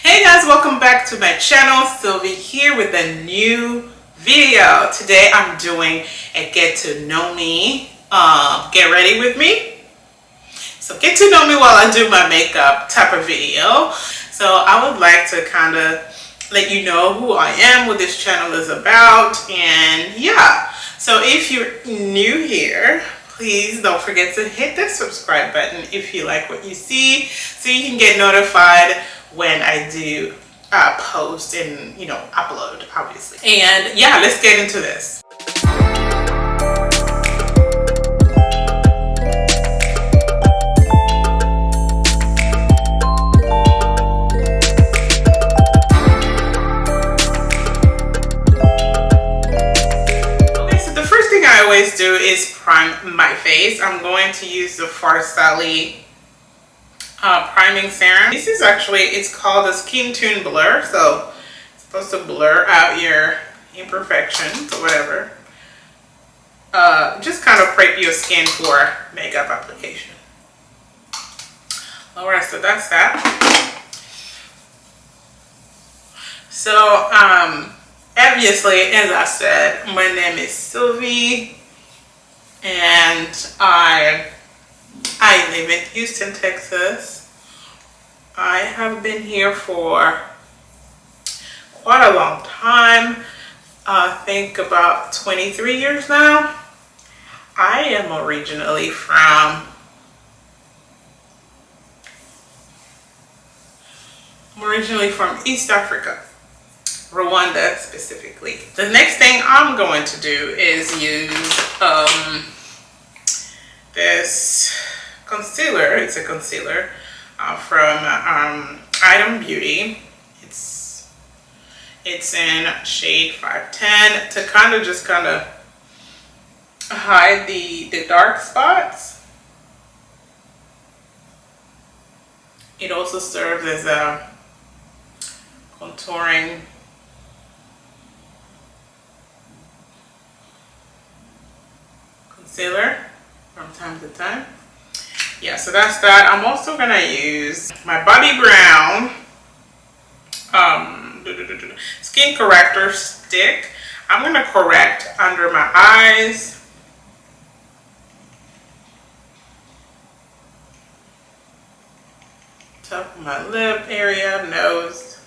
Hey guys, welcome back to my channel. Sylvie here with a new video. Today I'm doing a get to know me, get ready with me. So get to know me while I do my makeup type of video. So I would like to kind of let you know who I am, what this channel is about, and yeah. So if you're new here, please don't forget to hit the subscribe button if you like what you see, so you can get notified when I do post and upload, obviously. And yeah, let's get into this. Okay, so the first thing I always do is prime my face. I'm going to use the Sally priming serum. This is actually, it's called a skin tone blur, so it's supposed to blur out your imperfections or whatever. Just kind of prep your skin for makeup application. Alright, so that's that. So obviously, as I said, my name is Sylvie and I live in Houston, Texas. I have been here for quite a long time. I think about 23 years now. I am originally from East Africa, Rwanda specifically. The next thing I'm going to do is use this concealer. It's a concealer from Beauty. It's in shade 510 to kind of hide the dark spots. It also serves as a contouring concealer from time to time. Yeah, so that's that. I'm also gonna use my Baddie Brown skin corrector stick. I'm gonna correct under my eyes, top of my lip area, nose.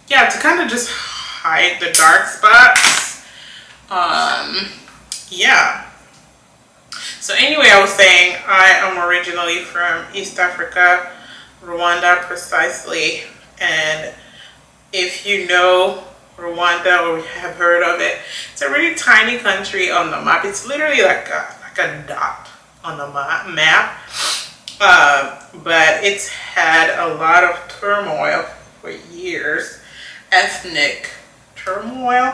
Yeah, to kind of just hide the dark spots. Yeah. So anyway, I was saying I am originally from East Africa, Rwanda precisely. And if you know Rwanda or have heard of it, it's a really tiny country on the map. It's literally like a dot on the map. But it's had a lot of turmoil for years, ethnic turmoil.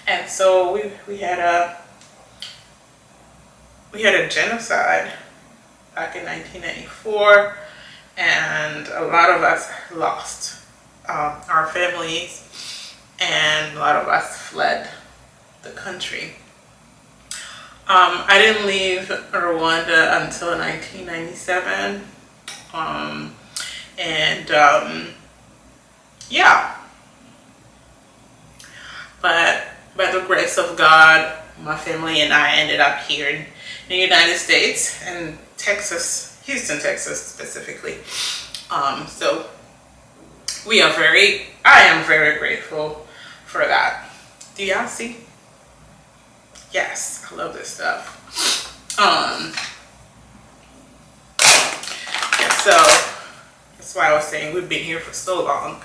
And so we had a genocide back in 1994, and a lot of us lost our families, and a lot of us fled the country. I didn't leave Rwanda until 1997, yeah, but by the grace of God, my family and I ended up here in the United States and Texas, Houston, Texas specifically. So I am very grateful for that. Do y'all see? Yes, I love this stuff. Yeah, so that's why I was saying we've been here for so long.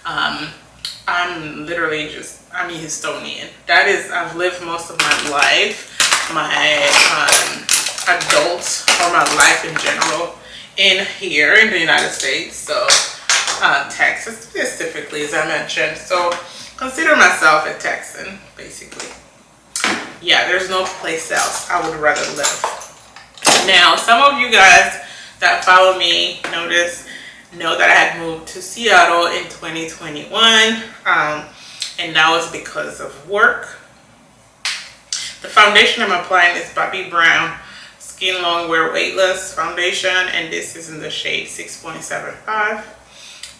I'm a Houstonian. That is, I've lived most of my life, my adult or my life in general, here in the United States. So Texas specifically, as I mentioned. So consider myself a Texan, basically. Yeah, there's no place else I would rather live. Now, some of you guys that follow me know that I had moved to Seattle in 2021, and that was because of work. The foundation I'm applying is Baddie Brown Skin Longwear Weightless Foundation, and this is in the shade 6.75.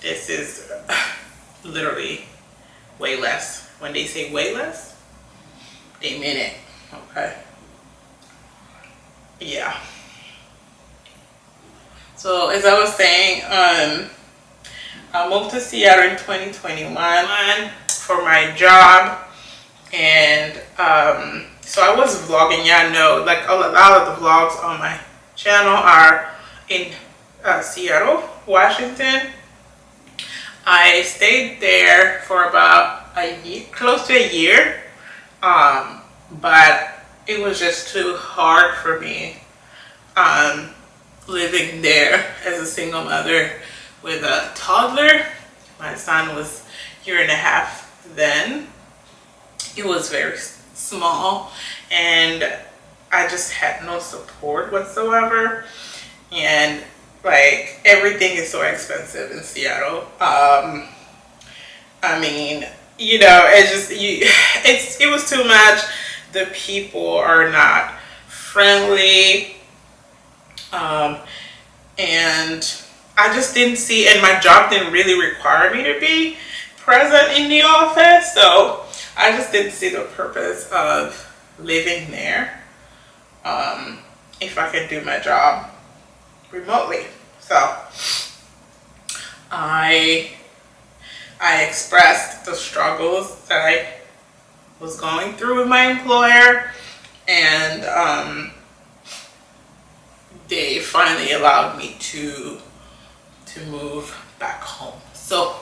This is literally way less. When they say way less, they mean it. Okay. Yeah. So as I was saying, I moved to Seattle in 2021 for my job, and so I was vlogging. Yeah, I know, like a lot of the vlogs on my channel are in Seattle, Washington. I stayed there for about a year, close to a year, but it was just too hard for me living there as a single mother with a toddler. My son was a year and a half then. He was very small, and I just had no support whatsoever. And like, everything is so expensive in Seattle. I mean, you know, it was too much. The people are not friendly, and I just didn't see, and my job didn't really require me to be present in the office, so I just didn't see the purpose of living there if I could do my job remotely. So I expressed the struggles that I was going through with my employer, and they finally allowed me to move back home. So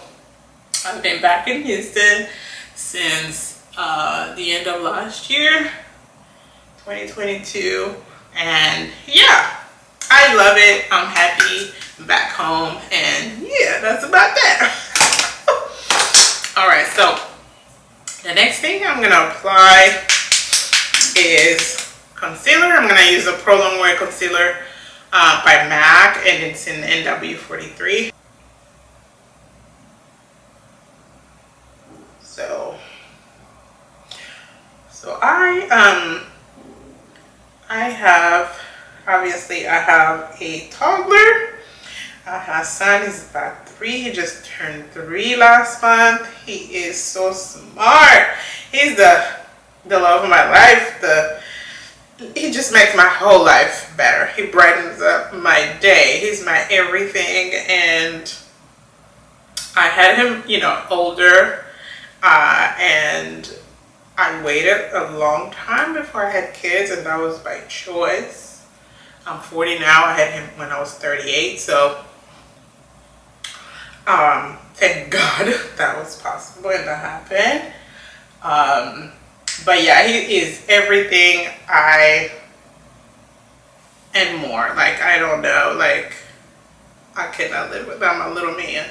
I've been back in Houston since the end of last year, 2022, and yeah, I love it. I'm happy back home, and yeah, that's about that. All right, so the next thing I'm gonna apply is concealer. I'm gonna use a Pro Longwear concealer by MAC, and it's in NW43. So I have, obviously I have a toddler. My son is about 3. He just turned 3 last month. He is so smart. He's the love of my life. He just makes my whole life better. He brightens up my day. He's my everything. And I had him, you know, older, and I waited a long time before I had kids, and that was by choice. I'm 40 now. I had him when I was 38, so thank God that was possible and that happened. But yeah, he is everything and more. Like, I don't know, like, I cannot live without my little man.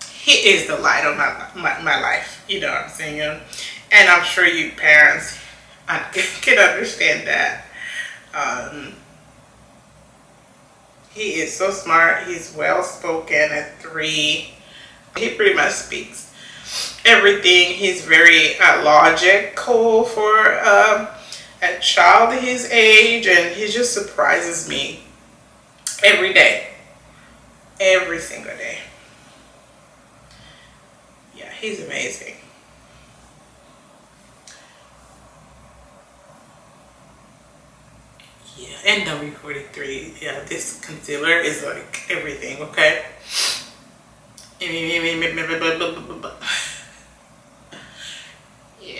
He is the light of my life, you know what I'm saying? And I'm sure you parents can understand that. He is so smart. He's well spoken at 3. He pretty much speaks everything. He's very logical for a child his age, and he just surprises me every day, every single day. Yeah, he's amazing. Yeah, NW43. Yeah, this concealer is like everything, okay? Yeah,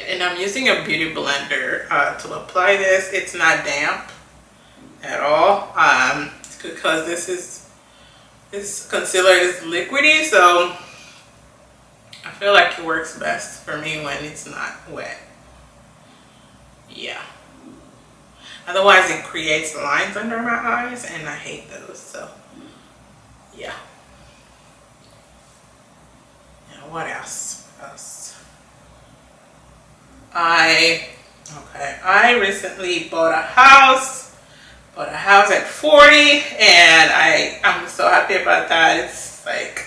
and I'm using a beauty blender to apply this. It's not damp at all, because this concealer is liquidy, so I feel like it works best for me when it's not wet. Yeah. Otherwise, it creates lines under my eyes, and I hate those. So, yeah. Now, what else? I recently bought a house. Bought a house at 40, and I'm so happy about that. It's like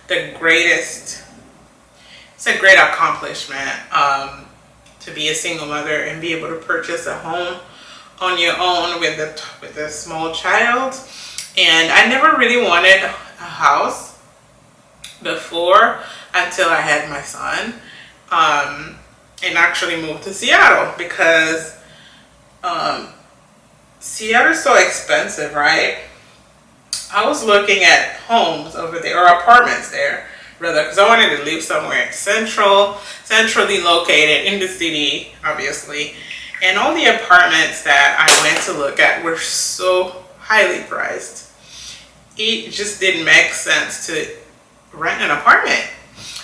the greatest. It's a great accomplishment to be a single mother and be able to purchase a home on your own with a small child. And I never really wanted a house before until I had my son, and actually moved to Seattle because Seattle's so expensive, right? I was looking at homes over there, or apartments there rather, because I wanted to live somewhere centrally located in the city, obviously. And all the apartments that I went to look at were so highly priced. It just didn't make sense to rent an apartment.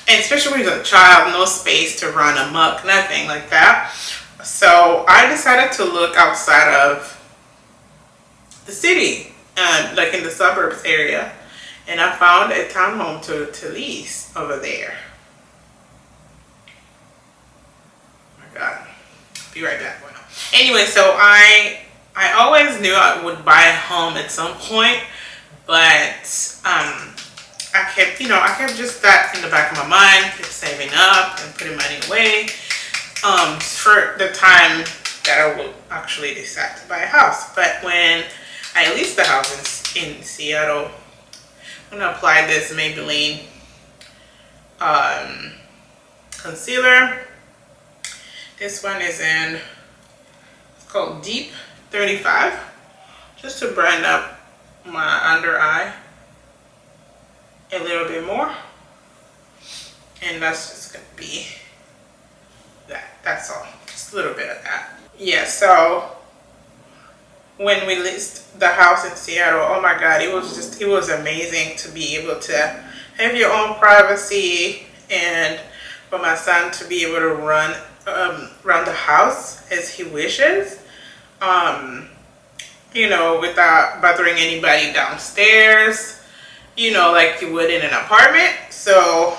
And especially with a child, no space to run amok, nothing like that. So I decided to look outside of the city, like in the suburbs area. And I found a townhome to lease over there. Oh my God. Be right back. Anyway, so I always knew I would buy a home at some point, but I kept just that in the back of my mind, kept saving up and putting money away for the time that I would actually decide to buy a house. But when I leased the house in Seattle, I'm gonna apply this Maybelline concealer. This one is it's called Deep 35, just to brighten up my under eye a little bit more. And that's just gonna be that's all, just a little bit of that. Yeah, so when we leased the house in Seattle, oh my God, it was amazing to be able to have your own privacy, and for my son to be able to run around the house as he wishes, without bothering anybody downstairs, like you would in an apartment. So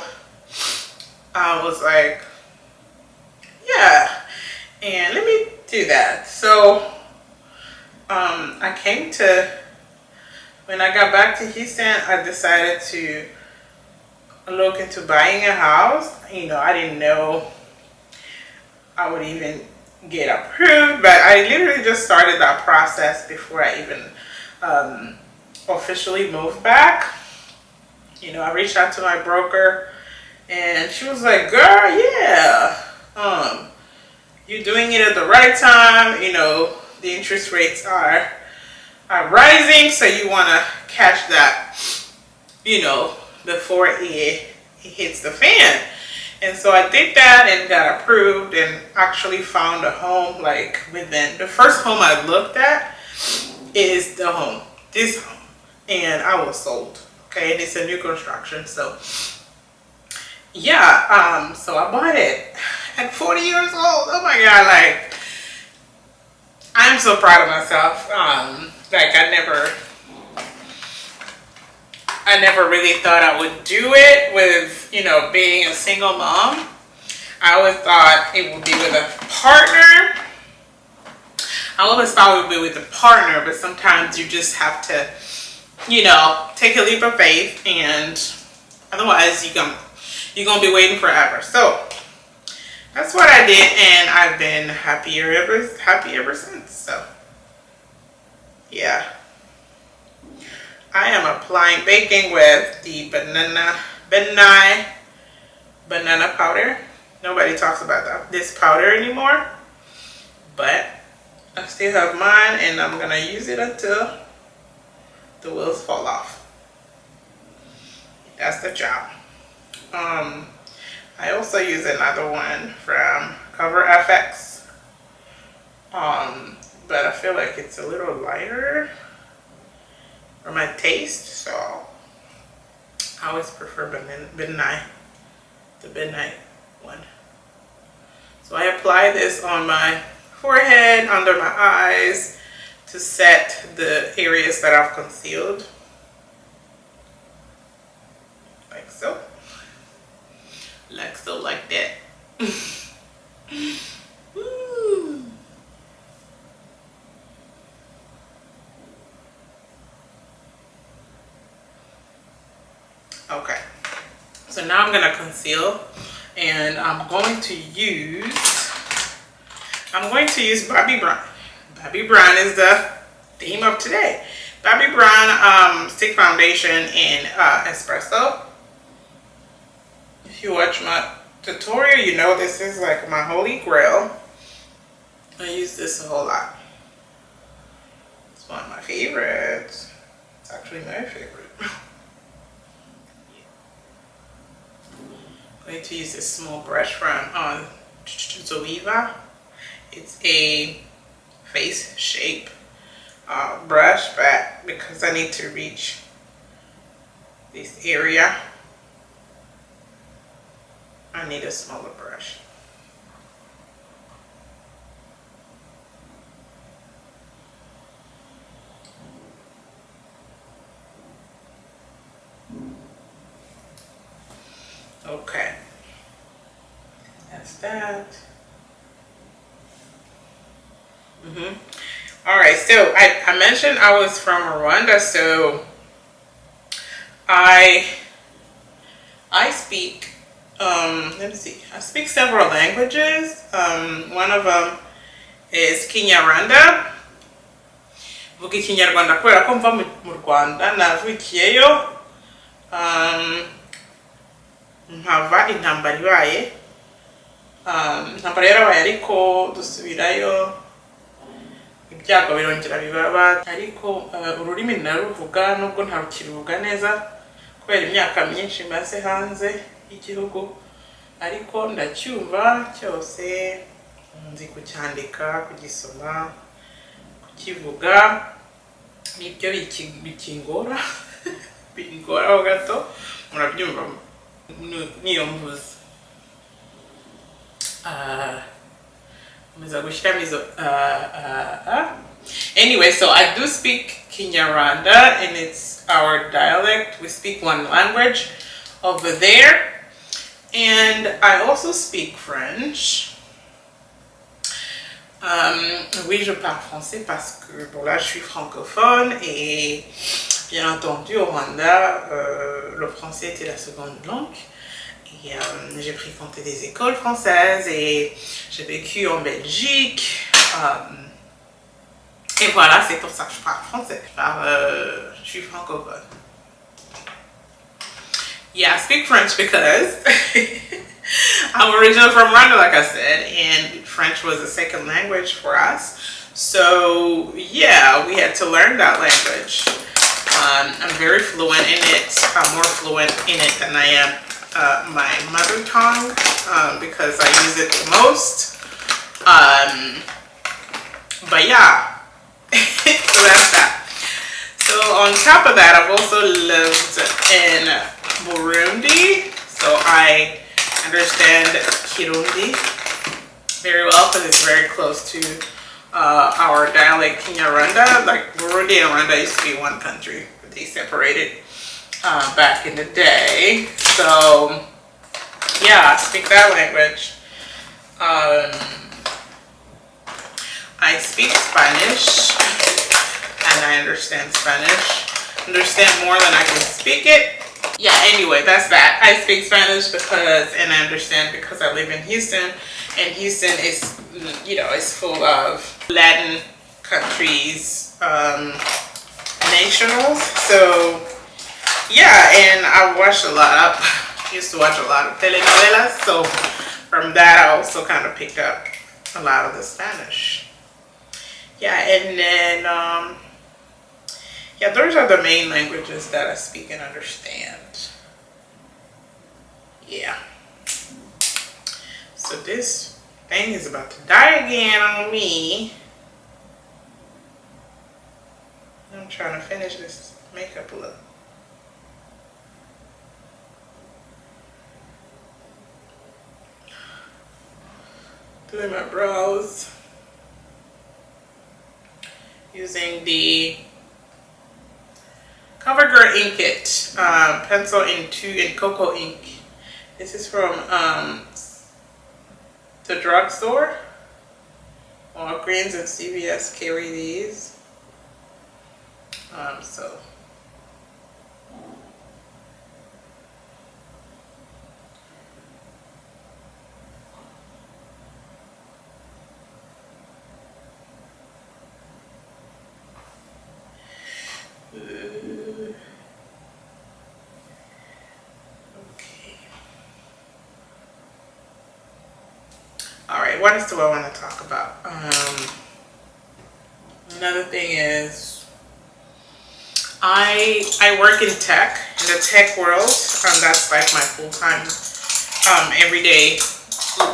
I was like, yeah, and let me do that. So when I got back to Houston, I decided to look into buying a house. I didn't know I would even get approved, but I literally just started that process before I even officially moved back. I reached out to my broker, and she was like, girl, yeah, you're doing it at the right time. The interest rates are rising, so you want to catch that, before it hits the fan. And so I did that and got approved, and actually found a home like within the first home I looked at is this home, and I was sold. Okay, and it's a new construction. So yeah, so I bought it at 40 years old. Oh my God, like I'm so proud of myself. Like I never really thought I would do it with, being a single mom. I always thought it would be with a partner. But sometimes you just have to, take a leap of faith, and otherwise you're gonna be waiting forever. So that's what I did, and I've been happy ever since. So yeah. I am applying baking with the banana powder. Nobody talks about this powder anymore, but I still have mine, and I'm gonna use it until the wheels fall off. That's the job. I also use another one from Cover FX, but I feel like it's a little lighter for my taste, so I always prefer the midnight one. So I apply this on my forehead, under my eyes, to set the areas that I've concealed, like so, like that. Woo. Okay, so now I'm gonna conceal, and I'm going to use Baddie Bobbi Brown is the theme of today. Bobbi Brown stick foundation in espresso. If you watch my tutorial, you know this is like my holy grail. I use this a whole lot. It's one of my favorites. It's actually my favorite. I'm going to use this small brush from Zoeva. It's a face shape brush, but because I need to reach this area, I need a smaller brush. Okay, that's that. All right, so I mentioned I was from Rwanda, so I speak let me see, I speak several languages. One of them is Kinyarwanda. Vuga Ikinyarwanda kubera ko mva mu Rwanda, navukiyeyo mpava intambara ibaye. Intambara yarabaye ariko dusubirayo, ibyago birongera bibaba, ariko ururimi naruvuga nubwo ntarukiruvuga neza kubera imyaka myinshi maze hanze y'igihugu, ariko ndacyumva cyose, nzi kucyandika, kugisoma, kukivuga. Nibyo bikingora bingoraho gato, murabyumva niyo mvuze. Anyway, so I do speak Kinyarwanda, and it's our dialect. We speak one language over there. And I also speak French. Oui, je parle français parce que bon, là je suis francophone, et bien entendu au Rwanda, le français était la seconde langue. Et j'ai fréquenté des écoles françaises et j'ai vécu en Belgique. Et voilà, c'est pour ça que je parle français. Je suis francophone. Yeah, I speak French because I'm originally from Rwanda, like I said, and French was a second language for us. So yeah, we had to learn that language. I'm very fluent in it. I'm more fluent in it than I am my mother tongue, because I use it the most. But yeah, so that's that. So on top of that, I've also lived in Burundi, so I understand Kirundi very well because it's very close to our dialect Kinyarwanda. Like Burundi and Rwanda used to be one country, but they separated back in the day. So yeah, I speak that language. I speak Spanish, and I understand Spanish. Understand more than I can speak it. Yeah, anyway, that's that. I speak Spanish because, and I understand because I live in Houston, and Houston is, you know, it's full of Latin countries, nationals. So yeah, and I watched a lot of, used to watch a lot of telenovelas, so from that I also kind of picked up a lot of the Spanish. Yeah, and then yeah, those are the main languages that I speak and understand. Yeah. So this thing is about to die again on me. I'm trying to finish this makeup look. Doing my brows using the CoverGirl Ink It pencil in cocoa ink. This is from the drugstore. Walgreens and CVS carry these. So what else do I want to talk about? Another thing is I work in tech, in the tech world. That's like my full-time everyday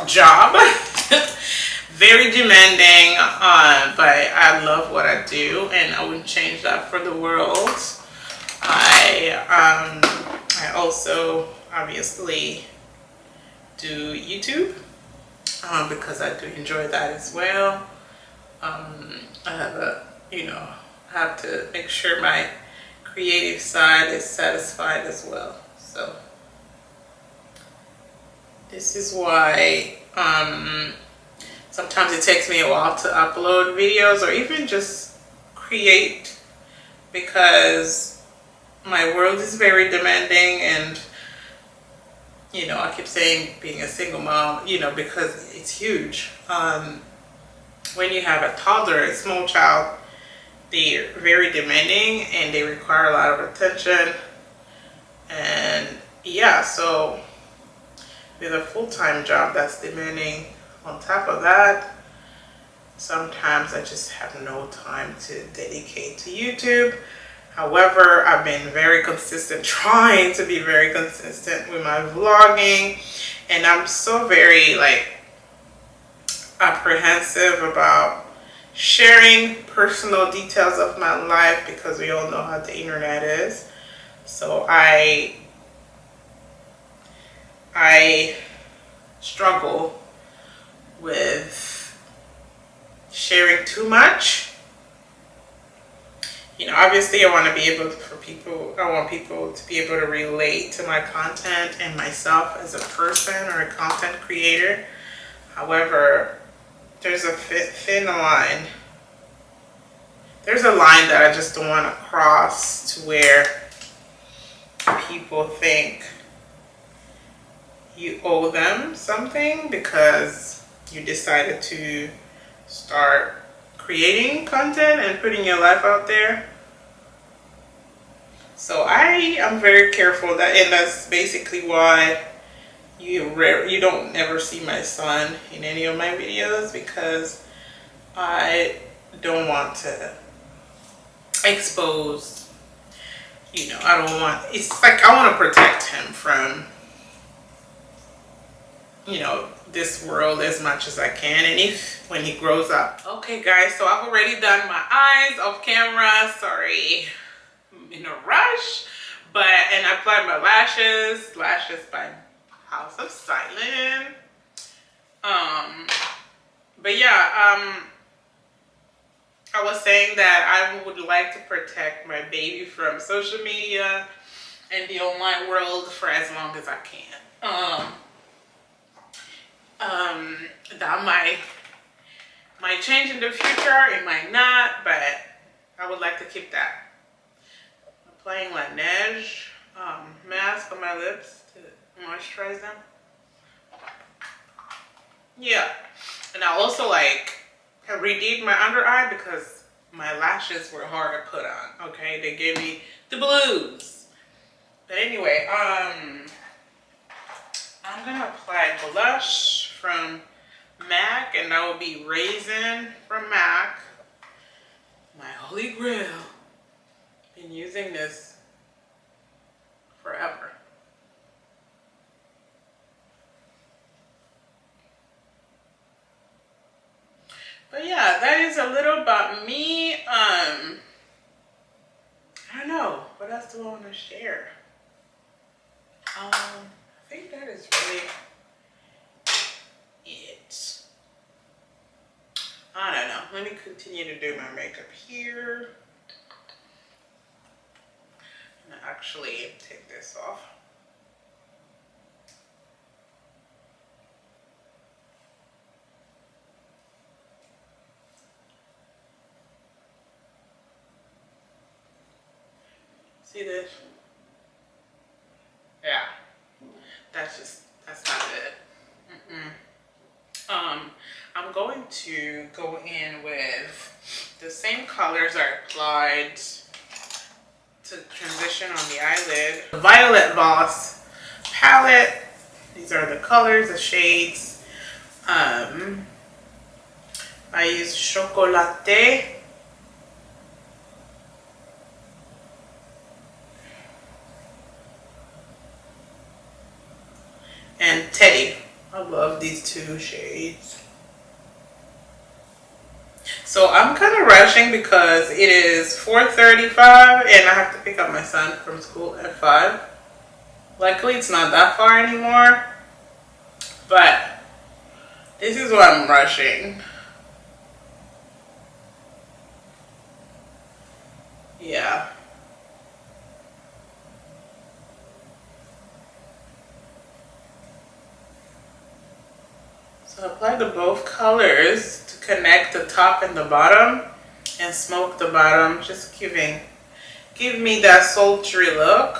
job. Very demanding, but I love what I do, and I wouldn't change that for the world. I also obviously do YouTube because I do enjoy that as well. I have have to make sure my creative side is satisfied as well. So this is why sometimes it takes me a while to upload videos or even just create, because my world is very demanding, and I keep saying being a single mom, because it's huge. When you have a toddler, a small child, they're very demanding and they require a lot of attention. And yeah, so with a full-time job that's demanding, on top of that, sometimes I just have no time to dedicate to YouTube. However, I've been very consistent, trying to be very consistent with my vlogging, and I'm so very apprehensive about sharing personal details of my life, because we all know how the internet is. So I struggle with sharing too much. Obviously I want to be able I want people to be able to relate to my content and myself as a person or a content creator. However, there's a thin line. There's a line that I just don't want to cross, to where people think you owe them something because you decided to start creating content and putting your life out there. So I am very careful that, and that's basically why you don't never see my son in any of my videos, because I don't want to expose, I don't want, it's like I want to protect him from, this world as much as I can, and when he grows up. Okay guys, so I've already done my eyes off camera, sorry, I'm in a rush, and I applied my lashes by House of Silent. But yeah, I was saying that I would like to protect my baby from social media and the online world for as long as I can. That might change in the future, it might not, but I would like to keep that. I'm applying La Neige mask on my lips to moisturize them. Yeah, and I also redid my under eye because my lashes were hard to put on. Okay, they gave me the blues. But anyway, I'm gonna apply blush from MAC, and that will be Raisin from MAC. My holy grail. Been using this forever. But yeah, that is a little about me. I don't know. What else do I want to share? I think that is really it. I don't know. Let me continue to do my makeup here. I'm gonna actually take this off. See this? Yeah. That's not it. I'm going to go in with the same colors I applied to transition on the eyelid. The Violet Voss palette. These are the colors, the shades. I use Chocolate. And Teddy. I love these two shades. So I'm kind of rushing because it is 4:35 and I have to pick up my son from school at 5. Luckily it's not that far anymore, but this is why I'm rushing. Yeah. So apply to both colors to connect the top and the bottom and smoke the bottom, just give me that sultry look.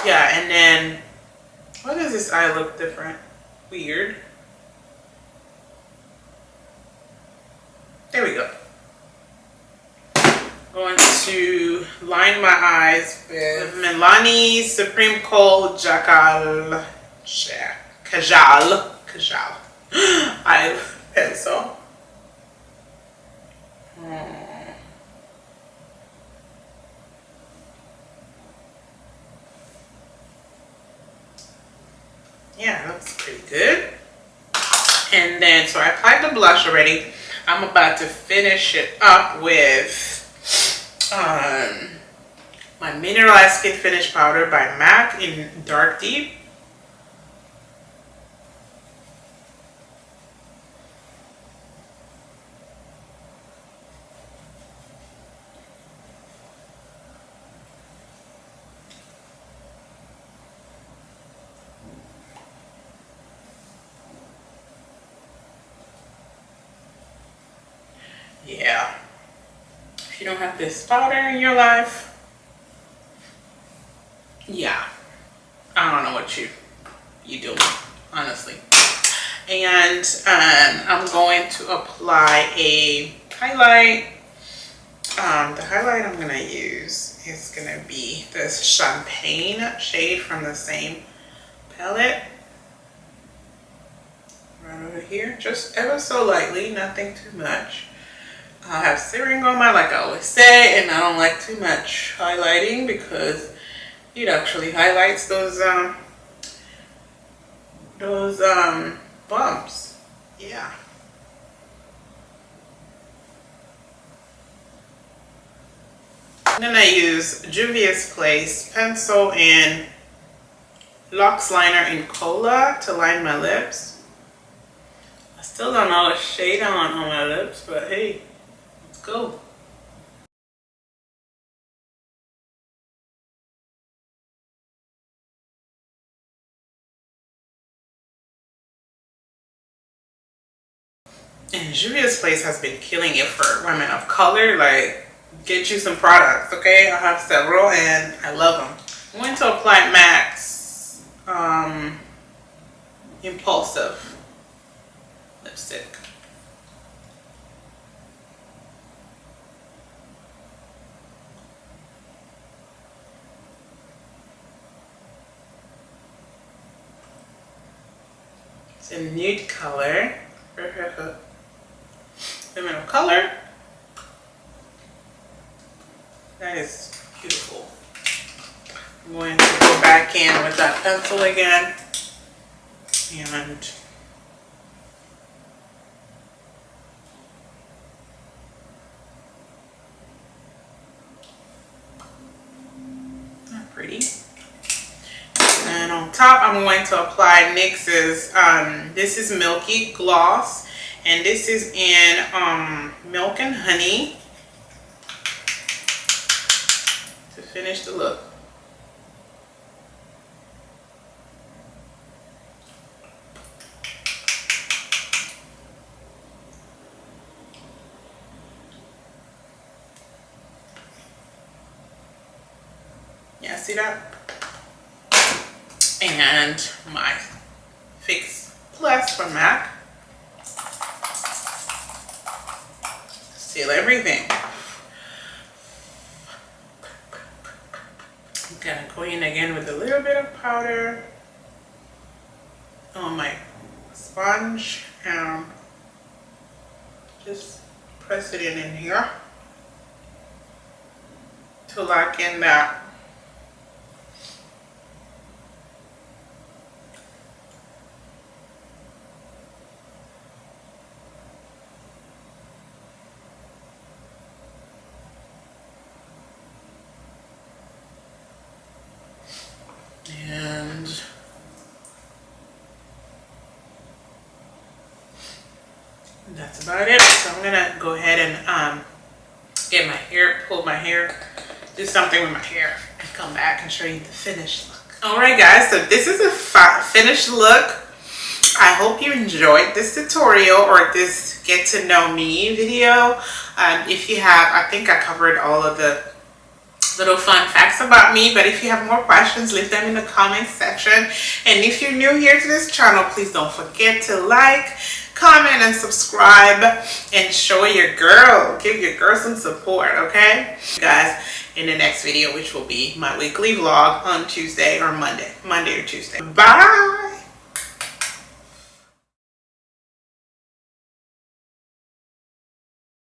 Yeah, and then why does this eye look different? Weird. There we go. Going to line my eyes with Milani Supreme Cold Kajal eye pencil. Yeah, looks pretty good. And then, so I applied the blush already. I'm about to finish it up with my Mineralized Skin Finish Powder by MAC in Dark Deep. Yeah. If you don't have this powder in your life, yeah, I don't know what you do, honestly. And I'm going to apply a highlight. The highlight I'm gonna use is gonna be this Champagne shade from the same palette. Right over here, just ever so lightly, nothing too much. I have searing on my, like I always say, and I don't like too much highlighting because it actually highlights those bumps. Yeah. I'm gonna use Juvia's Place pencil and Luxe liner in Cola to line my lips. I still don't know the shade on my lips, but hey, let's go. And Juvia's Place has been killing it for women of color. Like, get you some products, okay? I have several and I love them. I'm going to apply MAC's Impulsive lipstick. It's a nude color. Women of color. That is beautiful. I'm going to go back in with that pencil again and not pretty. And on top, I'm going to apply NYX's, this is Milky Gloss, and this is in Milk and Honey to finish the look. Yeah, see that? And my Fix Plus from MAC. Seal everything. I'm gonna go in again with a little bit of powder on my sponge and just press it in here to lock in that. And that's about it. So I'm gonna go ahead and get my hair, pull my hair, do something with my hair, and come back and show you the finished look. All right, guys. So this is a finished look. I hope you enjoyed this tutorial or this get to know me video. If you have, I think I covered all of the little fun facts about me, but if you have more questions, leave them in the comment section. And if you're new here to this channel, please don't forget to like, comment, and subscribe, and show your girl, give your girl some support, okay? Guys, in the next video, which will be my weekly vlog on Tuesday or Monday or Tuesday. Bye.